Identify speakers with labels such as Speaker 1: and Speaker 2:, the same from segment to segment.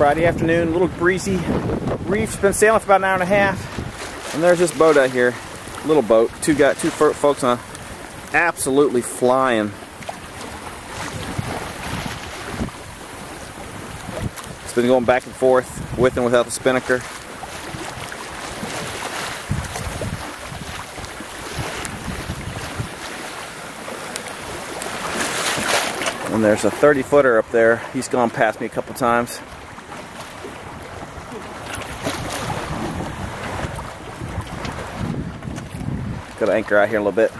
Speaker 1: Friday afternoon, a little breezy. Reef's been sailing for about an hour and a half. And there's this boat out here. Little boat. Two folks on. Absolutely flying. It's been going back and forth with and without the spinnaker. And there's a 30-footer up there. He's gone past me a couple times. Got to anchor out here a little bit.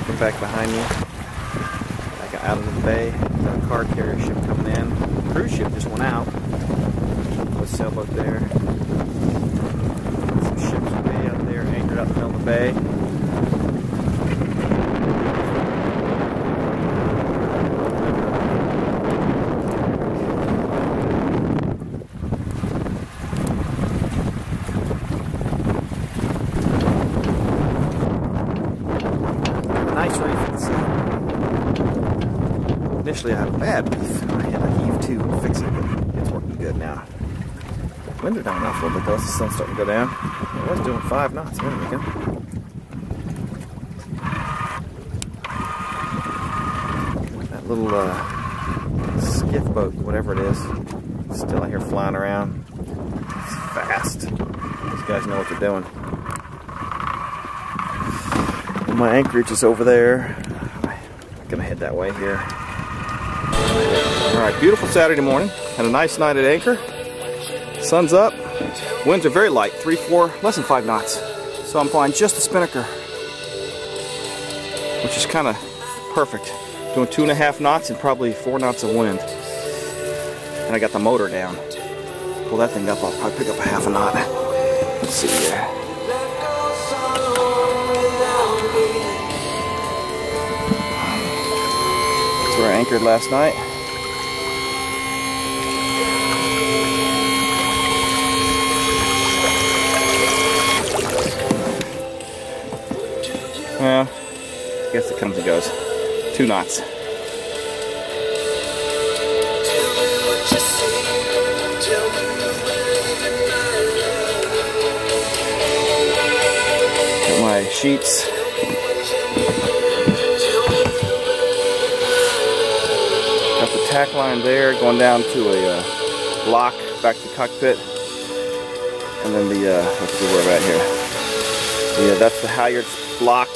Speaker 1: Come back behind you. Back out of the bay. Got a car carrier ship coming in. Cruise ship just went out. There's a sailboat there. Some ships way out there, anchored out in the middle of the bay. Nice reef at the sea. Initially I had a bad reef. I had a heave to fix it, but it's working good now. Winds are down off a little bit though. The sun's starting to go down. I was doing 5 knots a minute ago. That little skiff boat, whatever it is, still out here flying around. It's fast. These guys know what they're doing. My anchorage is over there. I'm gonna head that way here. Alright, beautiful Saturday morning. Had a nice night at anchor. Sun's up. Winds are very light, 3, 4, less than 5 knots. So I'm flying just the spinnaker, which is kind of perfect. Doing 2.5 knots and probably 4 knots of wind. And I got the motor down. Pull that thing up, I'll probably pick up a 1/2 knot. Let's see here. That's where I anchored last night. Well, I guess it comes and goes. 2 knots. Got my sheets. Got the tack line there going down to a block back to the cockpit. And then the, let's see where we're at here. Yeah, that's the halyard block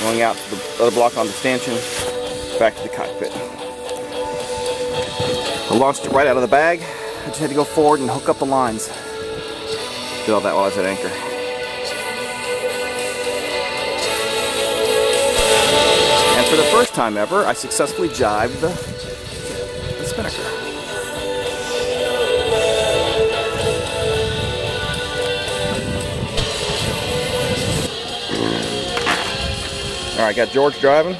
Speaker 1: going out to the other block on the stanchion, back to the cockpit. I launched it right out of the bag. I just had to go forward and hook up the lines. Did all that while I was at anchor. And for the first time ever, I successfully jibed the spinnaker. Alright, got George driving.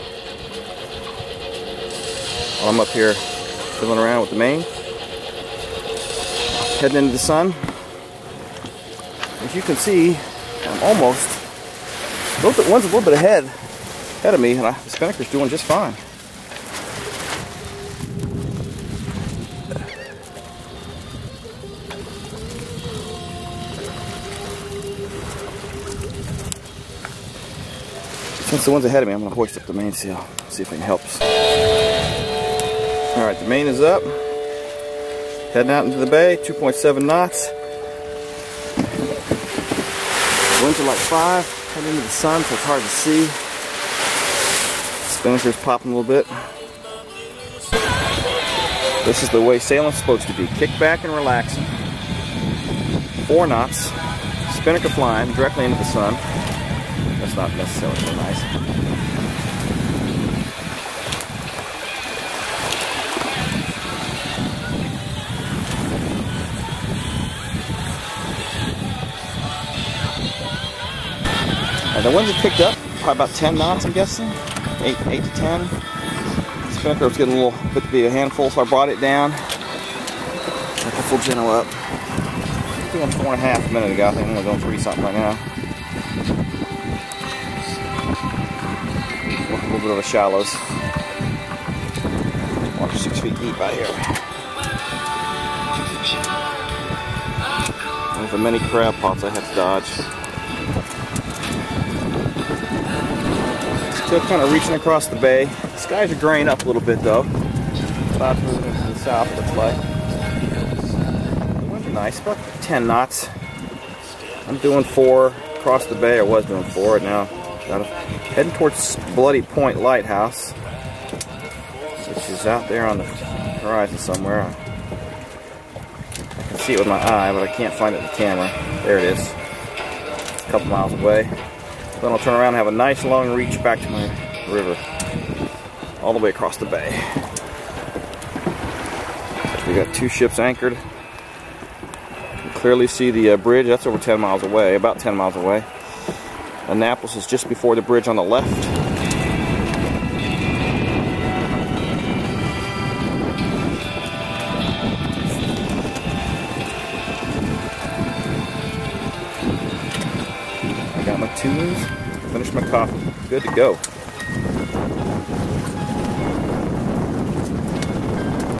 Speaker 1: I'm up here fiddling around with the main. Heading into the sun. As you can see, I'm almost one's a little bit ahead of me, and the spinnaker's doing just fine. Since the one's ahead of me, I'm going to hoist up the mainsail, see if it helps. Alright, the main is up. Heading out into the bay, 2.7 knots. Winds are like 5, heading into the sun, so it's hard to see. Spinnaker's popping a little bit. This is the way sailing's supposed to be. Kick back and relaxing. 4 knots. Spinnaker flying directly into the sun. That's not necessarily so nice. The winds have picked up, probably about 10 knots, I'm guessing. 8 to 10. Spinnaker was getting a little bit to be a handful, so I brought it down. Got the full Geno up. Doing 4.5 a minute ago. I think I'm doing 3 something right now. A little bit of a shallows. Water 6 feet deep out here. There's the many crab pots I had to dodge. Still kind of reaching across the bay. The skies are graying up a little bit though. Clouds moving into the south, looks like. The wind's nice, about 10 knots. I'm doing 4 across the bay. I was doing 4 right now. Heading towards Bloody Point Lighthouse, which is out there on the horizon somewhere. I can see it with my eye, but I can't find it in the camera. There it is. A couple miles away. Then I'll turn around and have a nice long reach back to my river, all the way across the bay. We got 2 ships anchored. You can clearly see the bridge. That's over 10 miles away, about 10 miles away. Annapolis is just before the bridge on the left. I got my tunes, finished my coffee, good to go.